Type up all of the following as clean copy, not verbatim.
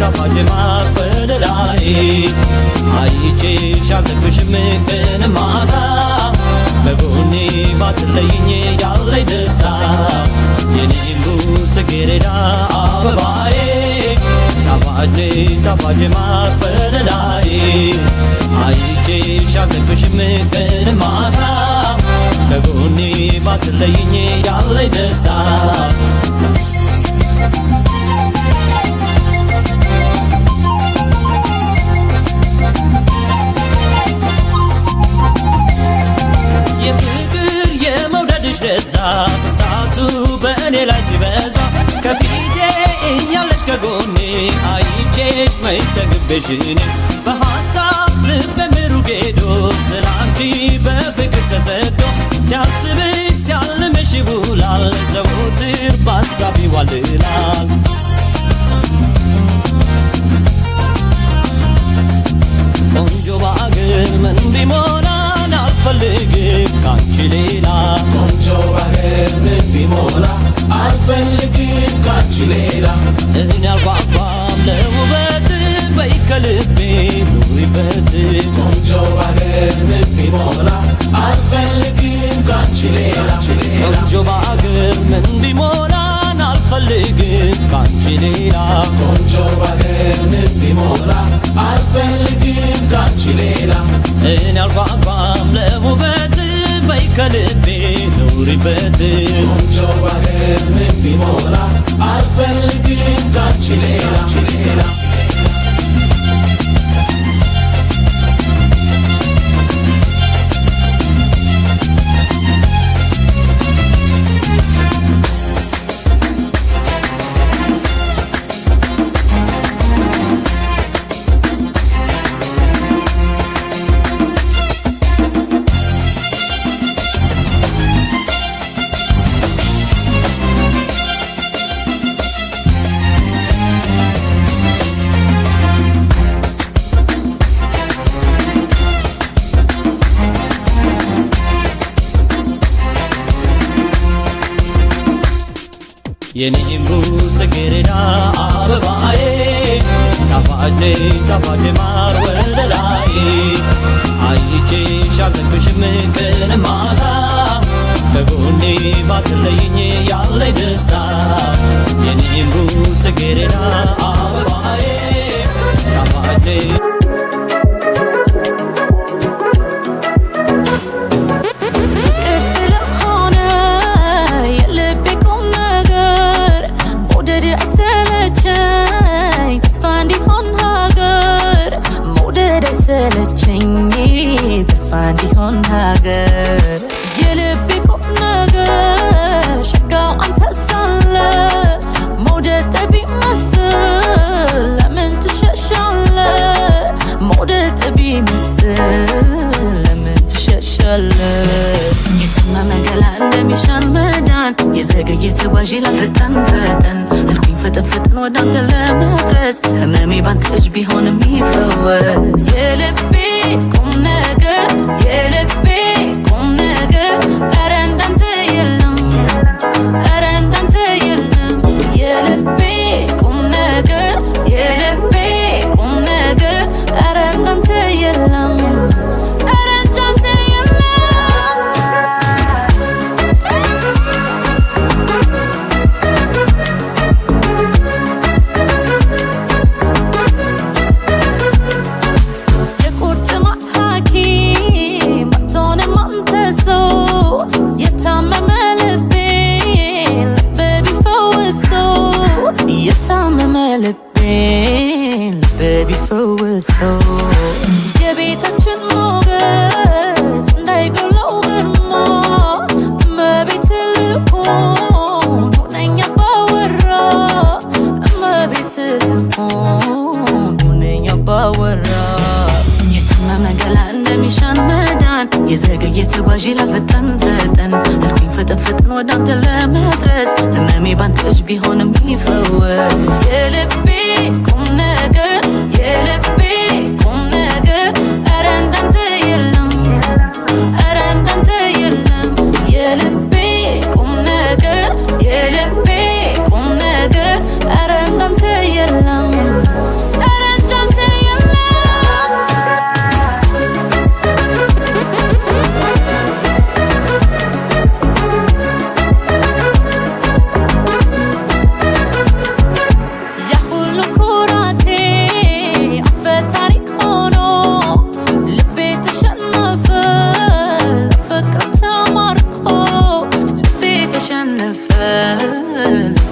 ተፋጀማ በለላይ አይቼሽ አልጠግብሽም ቀን ማታ በጎኔ ባትለይኝ ያለኝ ደስታ የኔሙ ጽጌረዳ አበባዬ ተፋጀማ በለላይ አይቼሽ አልጠግብሽም ቀን ማታ በጎኔ ባትለይኝ ያለኝ ደስታ የፍቅር የመውደድሽ ደዛ ታቱ በእኔ ላይ ሲበዛ ከፊቴ እያለሽ ከጎኔ አይቼሽ መይተግብሽ እኔ በሐሳብ ልብ በምሩቅ ሄዶ ስላንቺ በፍቅር ተሰዶ ሲያስብሽ ሲያልምሽ ይውላል ዘወትር በሐሳብ ይዋልላል ቆንጆ በአገር ምን ቢሞላን አልፈልግም ካንቺ ሌላ ቆንጆ በአገር ምን ቢሞላ አልፈልግም ካንቺ ሌላ እኔ አልጓጓም ለውበት በይ ከልቤ ኑሪበት ቆንጆ በአገር ምን ቢሞላ አልፈልግም ካንቺ ሌላ ቆንጆ በአገር ምን ቢሞላን አልፈልግም ካንቺ ሌላ ቆንጆ በአገር ምን ቢሞላ አልፈልግም ካንቺ ሌላ እኔ አልጓጓም ለውበት በይ ከልቤ ኑሪበት ቆንጆ በአገር ምን ቢሞላ አልፈልግም ካንቺ ሌላ የኔሙ ጽጌረዳ አበባዬ ጣፋጭ ማር ወለላይ አይቼሽ አልጠግብሽም ቀን ማታ በጎኔ ባትለይኝ ያለኝ ደስታ የኔሙ ጽጌረዳ አበባዬ ጣፋጭ ተስፋ እንዲሆን ሀገር የልቤ ቁም ነገር ሸጋው አንተ ሳለ መውደድ ጠቢ መስል ለምን ትሸሻለ መውደድ ጠቢ መስል ለምን ትሸሻለ የታመመ ገላ እንደሚሻል መዳን የዘገየ ተጓዥ ይላል ፈጠን ፈጠን አልኩኝ ፈጠን ፈጠን ወደ አንተ ለመድረስ ህመሜ ባንተ እጅ ቢሆን የሚፈወስ የልቤ ቁም ነገር የልቤ ቁም ነገር ኧረ እንዳንተ የለም ኧረ እንዳንተ የለም የልቤ ቁም ነገር የልቤ ቁም ነገር ኧረ እንዳንተ የለም ኧረ እንዳንተ ቢፈወሰው የቤታችን ሞገስ እንዳይጎለው ግርማ እመቤት ልሆን ሁነኛ ባወራ እመቤት ልሆን ሁነኛ ባወራ የታመመ ገላ እንደሚሻን መዳን የዘገየ ተጓዥ ይላል ፈጠን ፈጠን አልኩኝ ፈጠን ፈጠን ወደ አንተ ለመድረስ ህመሜ ባንተ እጅ ቢሆን የሚፈወስ የልቤ ቁም ነገር የልቤ ቁም ነገር ኧረ እንዳንተ የለም ኧረ እንዳንተ የለም የልቤ ቁም ነገር የልቤ ቁም ነገር ኧረ እንዳንተ የለም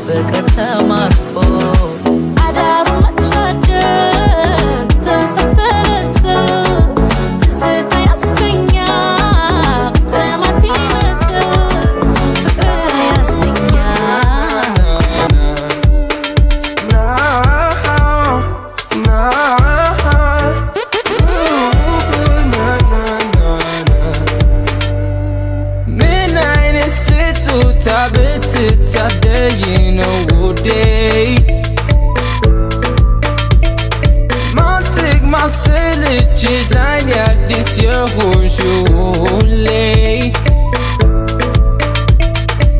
ፍቅር ተማርኮ አዳሩን መቻደር ተሰብሰለስል ትዝታ ያስተኛ ጥማት ይመስል ፍቅር ያስተኛ you know what day Montig mal selichis line ya this your shule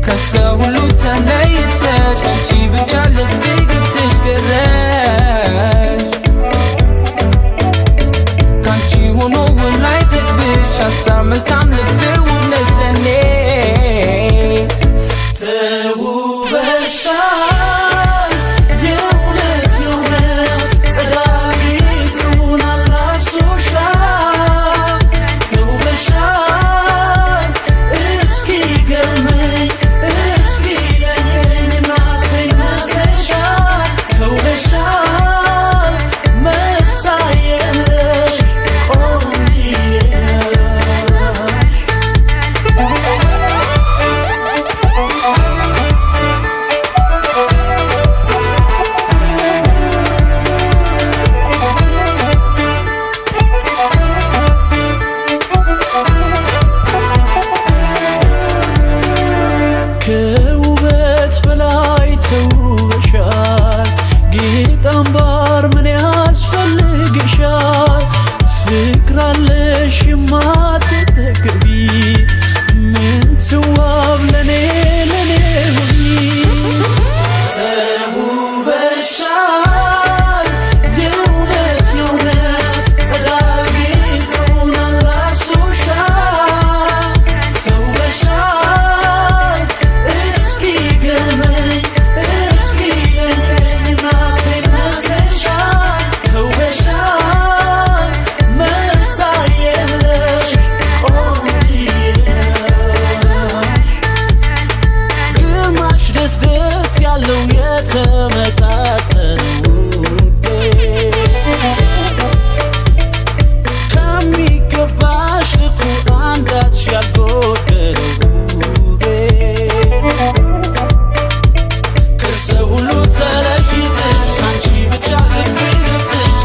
Kasa hulu talayta Shanchi bijale bigatish garash Can't you know when light it bish Asamel tam libe woodness lene ተውበሻል የእውነት የእውነት ጸዳጊቱን አላብሶሻል ተውበሻል እስኪ ገርመኝ እስኪ ለየኝ እናቴ መስለሻል ተውበሻል መሳይ የለሽ ቆንጆዬ ከውበት በላይ ተውበሻል ጌጥ አምባር ምን ያስፈልግሻል ፍቅር አለሽ የማትጠገቢ ምን ትዋብ ለኔ ሁኚ ተውበሻል የእውነት የእውነት ጸዳጊቱን አላብሶሻል ተውበሻል እስኪ ገርመኝ እስኪ ለየኝ እናቴ መስለሻል ተውበሻል መሳይ የለሽ ቆንጆዬ ግርማሽ ደስ ደስ ያለው የተመጣጠነው ውዴ ከሚገባሽ ልኩ አንዳች ያልጎደለው ውቤ ከሰው ሁሉ ተለይተሽ አንቺ ብቻ ልቤ ገብተሽ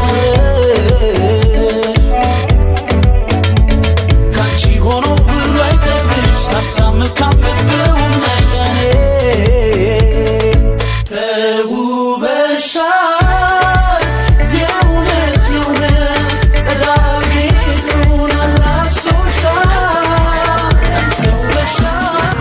ካንቺ ሆኖ ብሎ አይጠግብሽ ሀሳብ መልካም ልብውም ነሽ ለኔ ተውበሻል የእውነት የእውነት ጸዳጊቱን አላብሶሻል ተውበሻል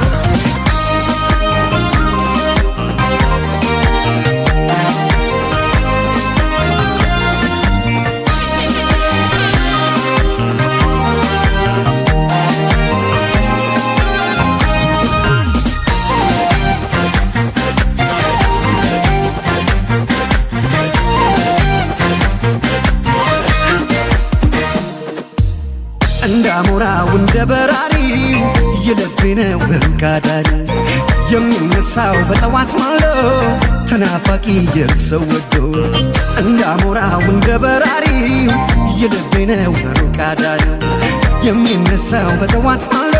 እንዳሞራው እንደ በራሪው የልቤ ነው በርካዳሪ የሚነሳው በጠዋት ማሎ ተናፋቂ የሩቅ ሰው ወዶ እንዳሞራው እንደ በራሪው የልቤ ነው በርካዳሪ የሚነሳው በጠዋት ማሎ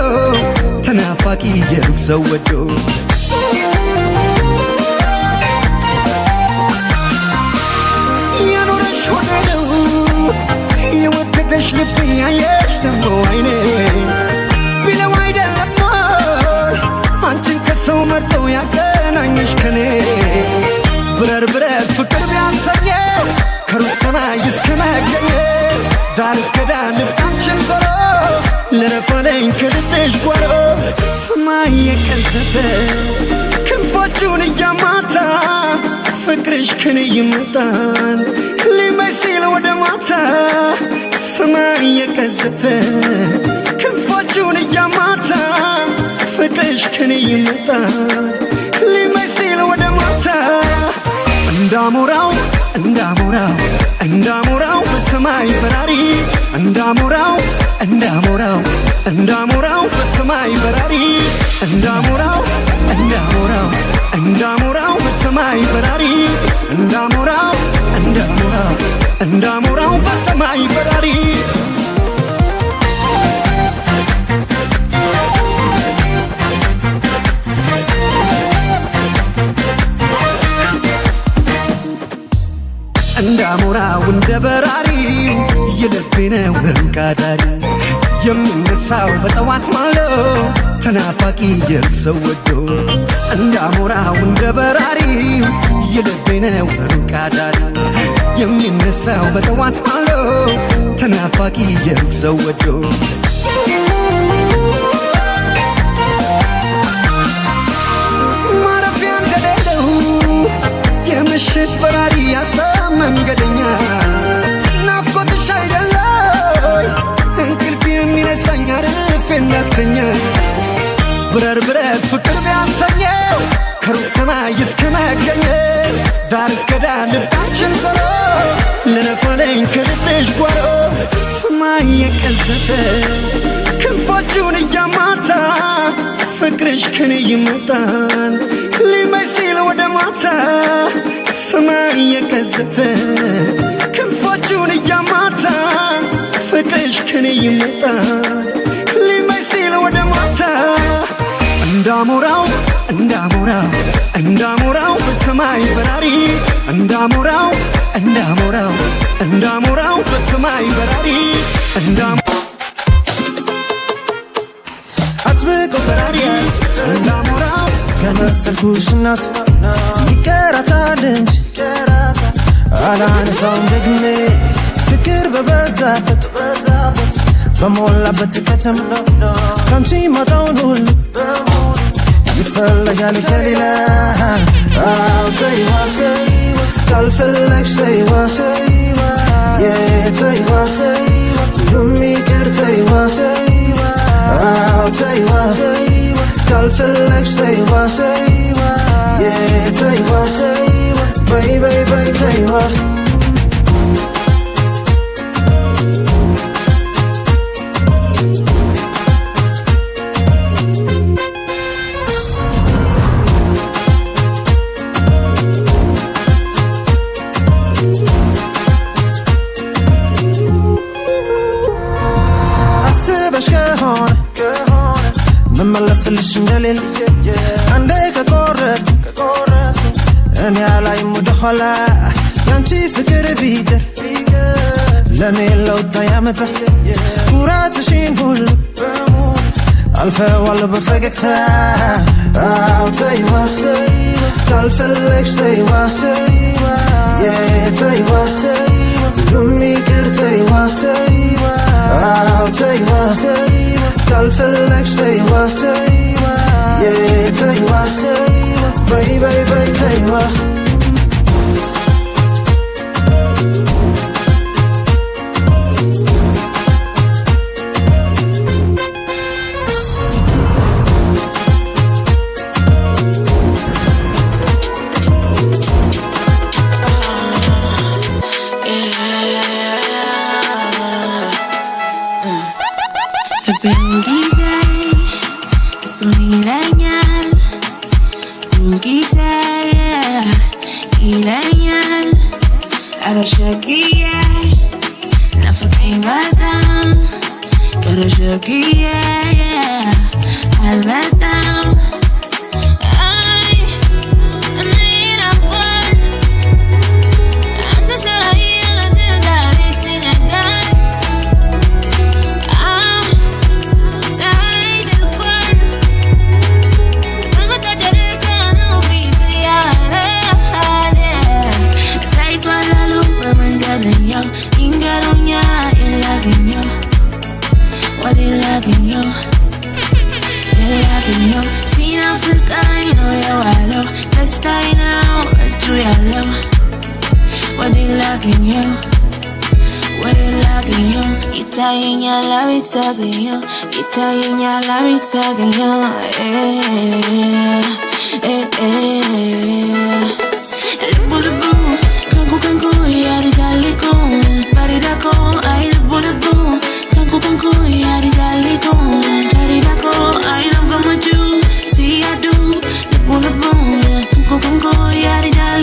ተናፋቂ የሩቅ ሰው ወዶ የኖረሽ ሆነ ነው የወደደሽ ልብ ያየሽ ደሞ አይኔ ቢለው አይደለም አንቺን ከሰው መርጦ ያገናኘሽ ከኔ ብረር ብረር ፍቅር ቢያሰኘ ከሩቅ ሰማይ እስከ መገኘ ዳር እስከ ዳር ልባችን ዞሮ ለረፈለኝ ከልብሽ ጓሮ ሰማይ የቀዘፈ ክንፎቹን እያማታ ፍቅርሽ ከኔ ይመጣል ሊመስል ወደ ማታ ሰማይ የቀዘፈ ክንፎቹን እያማታ ፍቅርሽ ከኔ ይመጣል ሊመስል ወደ ማታ እንዳሞራው እንዳሞራው እንዳሞራው በሰማይ በራሪ እንዳሞራው እንዳሞራው እንዳሞራው በሰማይ በራሪ እንዳሞራው እንዳሞራው በሰማይ በራሪ እንዳሞራው እንዳሞራው እንዳሞራው በሰማይ በራሪ እንዳሞራው እንደበራሪ የልቤነው እንቃዳሪ የሚነሳው በጠዋት ማለው ተናፋቂ የርሰው ወዶ እንዳሞራው እንደበራሪ የልቤነው እንቃዳሪ የሚነሳው በጠዋት ማለው ተናፋቂ የርሰው ወዶ ማረፊያ እንደሌለው የምሽት በራሪ ያሳብ መንገደኛ ናፍቆትሽ አይደለም እንቅልፍ የሚነሳኝ አርፌ እንዳልተኛ ብረር ብረር ፍቅር ቢያሰኘው ከሩቅ ሰማይ እስከ መገኘት ዳር እስከ ዳር ልባችን ዞሮ ለነፋለኝ ከልብሽ ጓሮ ሰማይ የቀዘፈ ክንፎቹን እያማታ ፍቅርሽ ከኔ ይመጣል ሊመስል ወደ ማታ ሰማይ የቀዘፈ ክንፎቹን እያማታ ፍቅርሽ ከኔ ይመጣል ሊመስል ወደ ማታ እንዳሞራው እንዳሞራው እንዳሞራው በሰማይ በራሪ እንዳሞራው እንዳሞራው እንዳሞራው በሰማይ በራሪ አጥብቆ በራሪ እንዳሞራው ከመሰልኩሽ እናት ይቀራታል እንጂ አላነሳውም ደግሜ ፍቅር በበዛበት በሞላበት ከተማ ካንቺ ማጣውን ሁሉ ይፈለጋል ከሌላ ተይዋ ካልፈለግሽ ተይዋ ተይዋ ሁሉም ይቅር ተይዋ ተይዋ ካልፈለግሽ ተይዋ ተይዋ በይ ተይዋ መመለስልሽ እንደሌለ አንዴ ከቆረጥ እኔ አላይም ወደ ኋላ ያንቺ ፍቅር ቢቀር ለኔ ለውጥ ያመጣ ኩራትሽን ሁሉ አልፈዋለሁ በፈገግታ ተይዋ ካልፈለግሽ ተይዋ ሁሉም ይቅር ተይዋ ካልፈለግሽ ተይዋ በይ ተይዋ See I do, boom, yeah, go, yada, yada.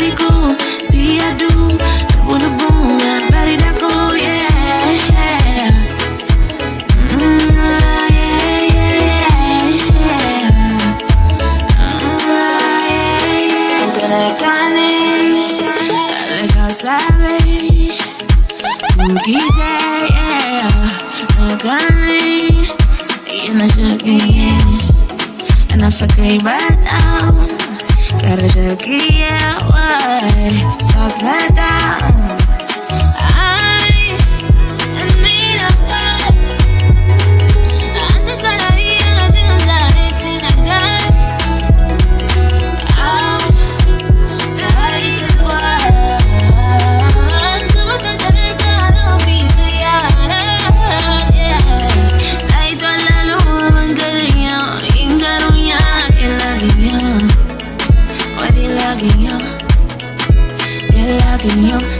ናፈቀኝ በጣም ቀረሸክዬው ሳትመጣ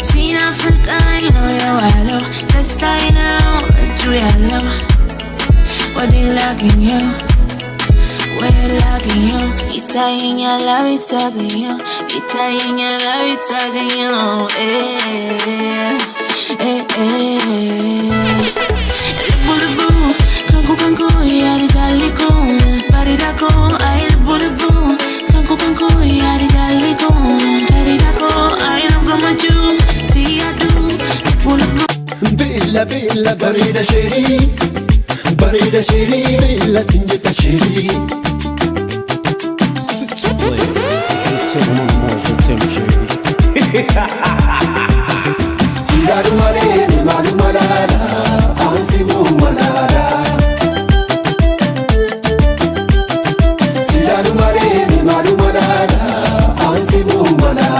Sin African, no yo hello. Let's stay now, do hello. What they lacking you? We're lacking you. Italian, I love it, talking you. Italian, I love it, talking you. Boo, kanku, yari jali ko, parida ko, ay boo. Kanku, yari jali ko, parida ko, ay you see I do Bella barida sheri bella sinjeta sheri S'il te plaît, je t'aime maman, je t'aime chérie Sidaru malene malu malala ansi mu malala Sidaru malene malu malala ansi mu malala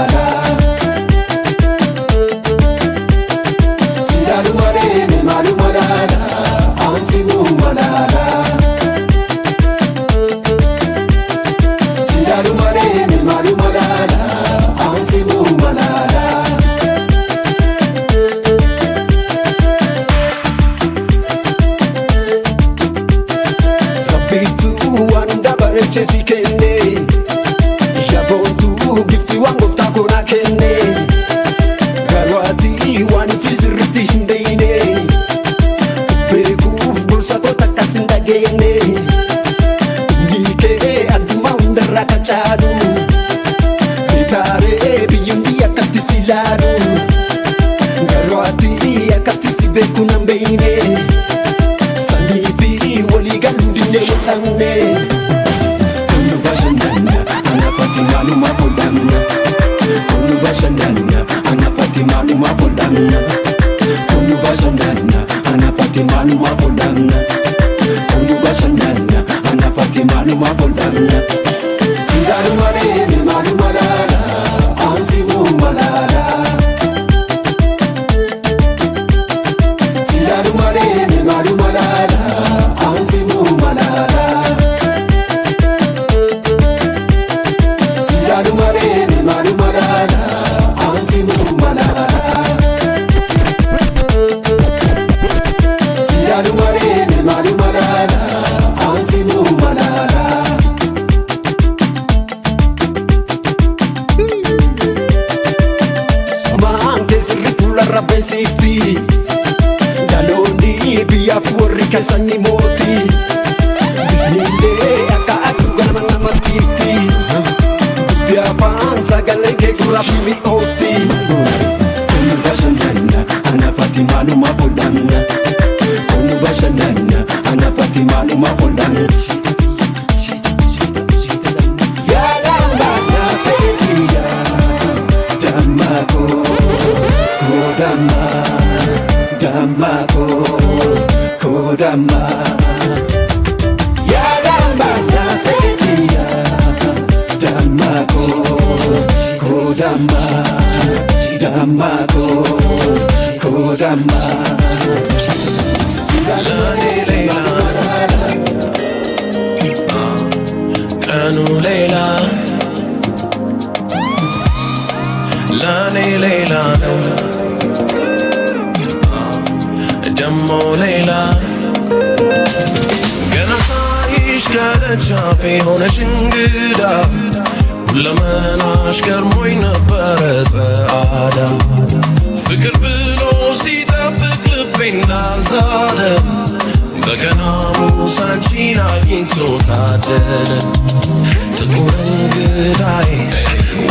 ጥቁር እንግዳይ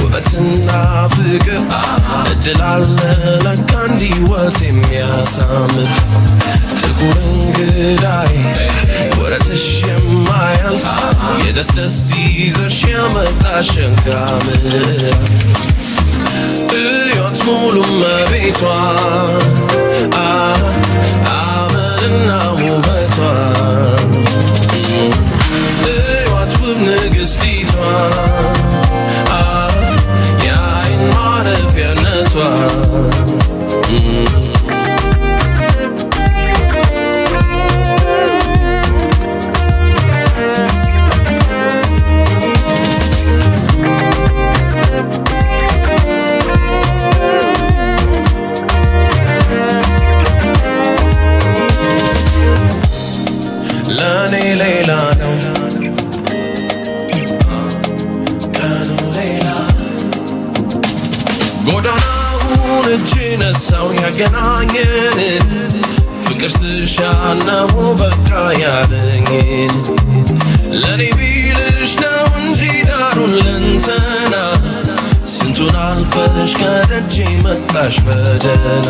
ውበትና ፍቅር እድል አለ ለካ እንዲህ ሕይወት የሚያሳምር ጥቁር እንግዳይ ወረትሽ የማያልፍ የደስደስ ይዘሽ የመጣሽ ሸጋ ምዕራፍ ሕይወት ሙሉ መቤቷ አመልና ውበቷ ሕይወት ውብ ንግሥቲቷ የዓይን ማረፊያነቷ ለኔ ሌላ ነው ቀኑ ሌላ ጎዳናውን እጅ ነሳው ያገናኘን ፍቅር ስሻናው በቃ ያለኝን ለኔ ቢልሽ ነው እንጂ ዳሩን ልንተና ስንቱን አልፈሽ ከደጅ መጣሽ በደህና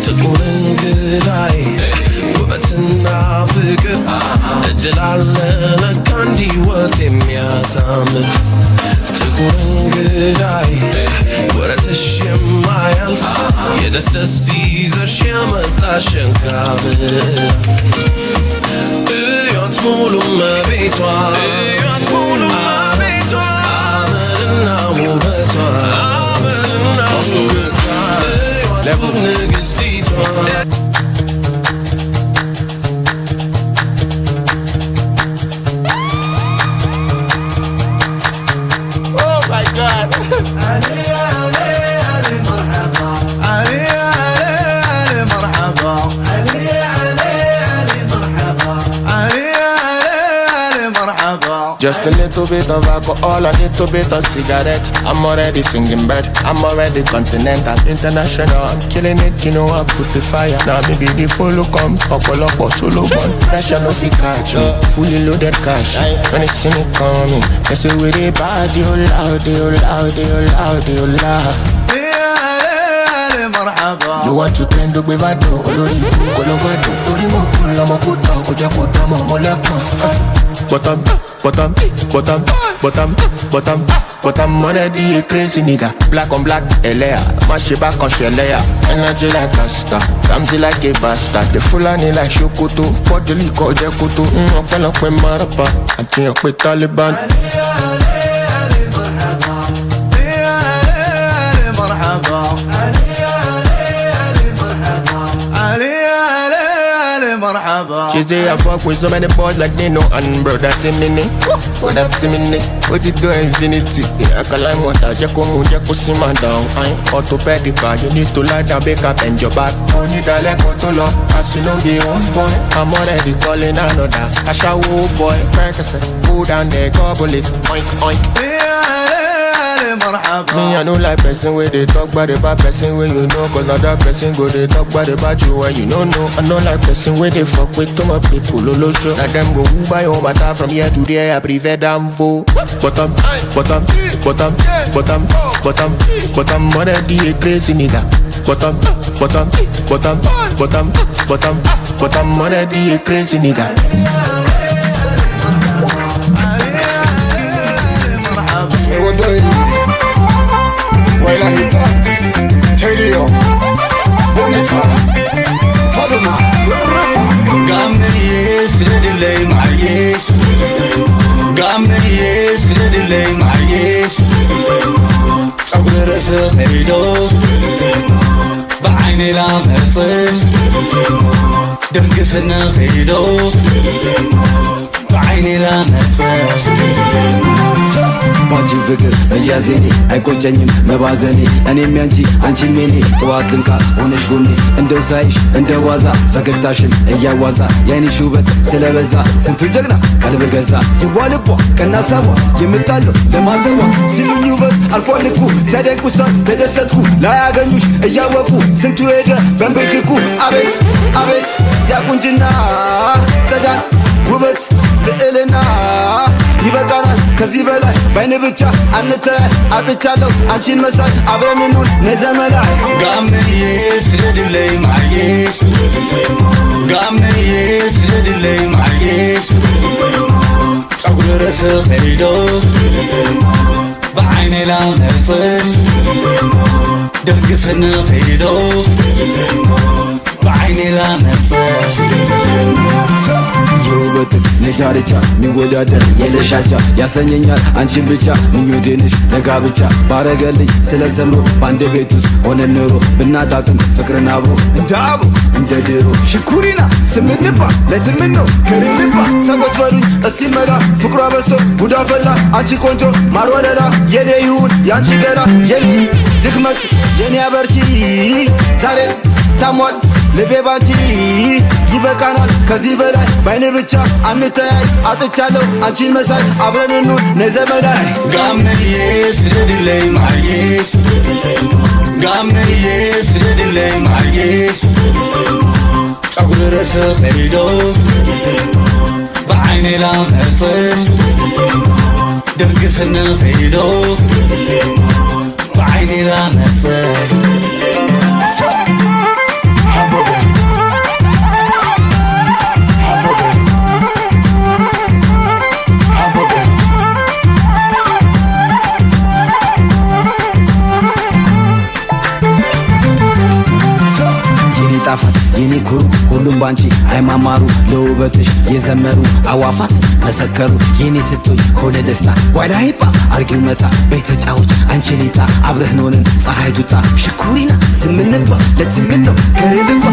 ጥቁር እንግዳይ ውበትና ፍቅር እድል አለ ለካ እንዲህ ሕይወት የሚያሳምር ጥቁር እንግዳይ ወረትሽ የማያልፍ የደስደስ ይዘሽ የመጣሽ ሸጋ ምዕራፍ ሕይወት ሙሉ መቤቷ አመልና ውበቷ ሕይወት ውብ ንግሥቲቷ Just a little bit of alcohol, a little bit of cigarette. I'm already singing bird, I'm already continental, international. I'm killing it, you know I put the fire. Now maybe the follow come, couple up or solo gun. Pressure no fi catch me, fully loaded cash. When they see me coming, they say we the bad, you loud, you loud, you loud, you loud. You want to trend up with a dog, olori ibu, kolovado. Tori mo kula mo kuta, koja kuta mo molekon. Bottom, money crazy nigga. Black on black, Elea. Mash back on Shelea. Energy like a star, Kamzi like a bastard. The Fulani like Shokoto, Podjoli ko Jekoto. Open up with Marapa, I think up with Taliban. She say I fuck with so many boys like they know and bro that Timini. What up Timini? What you do infinity? I can like water, Jacko Moon, Jacko Sima down. I'm orthopedic, you need to lie down, back up and your back. Only the leg to love, as you know the own boy. I'm already calling another. I shall woo boy, Percocet, go down there, gobble it, oink oink. Me I know like person where they talk about the bad person where you know. Cause other person go they talk about the bad you when you don't know. I know like person where they fuck with too much people lolo show. Like them go who buy all my time from here to there. I prefer them for bottom mother the crazy nigga. Bottom mother the crazy nigga. Well, I hit that. Tell you, bonita, Padma, Gambe, Sidley, my yes. Gambe, Sidley, my yes. Abras, Hedo, Bahine Lam, Dungisana, Hedo, Bahine Lam, ባንቺ ፍቅር እያዜኔ አይቆጨኝም መባዘኔ እኔም ያንቺ አንቺ ሜኔ ጠዋት ልንቃ ሆነሽ ጎኔ እንደው ሳይሽ እንደ ዋዛ ፈገግታሽን እያዋዛ የአይንሽ ውበት ስለበዛ ስንቱ ጀግና ቀልብ ገዛ ይዋልቧ ከናሳቧ የምታለው ለማዘቧ ሲሉኝ ውበት አልፎልኩ ሲያደንቁ ሰው ተደሰትኩ ላያገኙሽ እያወቁ ስንቱ ሄደ በንብርክኩ አቤት አቤት ያቁንጅና ጸዳን ውበት ልዕልና ይበቃናል ከዚህ በላይ ባይን ብቻ አንተያይ አጥቻለሁ አንቺን መሳይ አብረን እንሁን ነዘመላይ ጋምዬ ስለድለይ ማዬ ጋምዬ ስለድለይ ማዬ ጸጉር ረስህ ሄዶ بعيني لا نفس دقسن خيدو بعيني لا نفس يوبتك نجاريچا ሚወዳደር የለሻቻ ያሰኘኛል አንቺን ብቻ ምኞቴንሽ ነጋ ብቻ ባረገልኝ ስለሰምሮ ባንደ ቤት ውስጥ ሆነን ኖሮ ብናጣጥም ፍቅርን አብሮ እንዳቡ እንደ ድሮ ሽኩሪና ስምንባ ለትምን ነው ከሬልባ ሰቦት በሉኝ እስቲ መላ ፍቅሯ በስቶ ጉዳ ፈላ አንቺ ቆንጆ ማርወለላ የኔ ይሁን ያንቺ ገላ የኔ ድክመት የኔ አበርቺ ዛሬ ታሟል ልቤ ባንቺ ይበቃናል ከዚህ በላይ ባይን ብቻ አንተያይ አጥቻለሁ አንቺን መሳይ አብረን እንሁን ነዘመላይ ጋምዬ ስለድለይ ማዬ ጋምዬ ስለድለይ ማዬ ጸጉር ረስህ ሄዶ بعيني لا نفس دقسن ሄዶ بعيني لا نفس ጣፋት የኔ ኩሩ ሁሉም ባንቺ አይማማሩ ለውበትሽ የዘመሩ አዋፋት መሰከሩ የኔ ስትሆኝ ሆነ ደስታ ጓዳ ይባ አርጊው መታ በተጫዎች አንቺ ሊጣ አብረህ ኖርን ፀሐይ ዱጣ ሽኩሪና ስምንባ ለትምን ነው ከሬልባ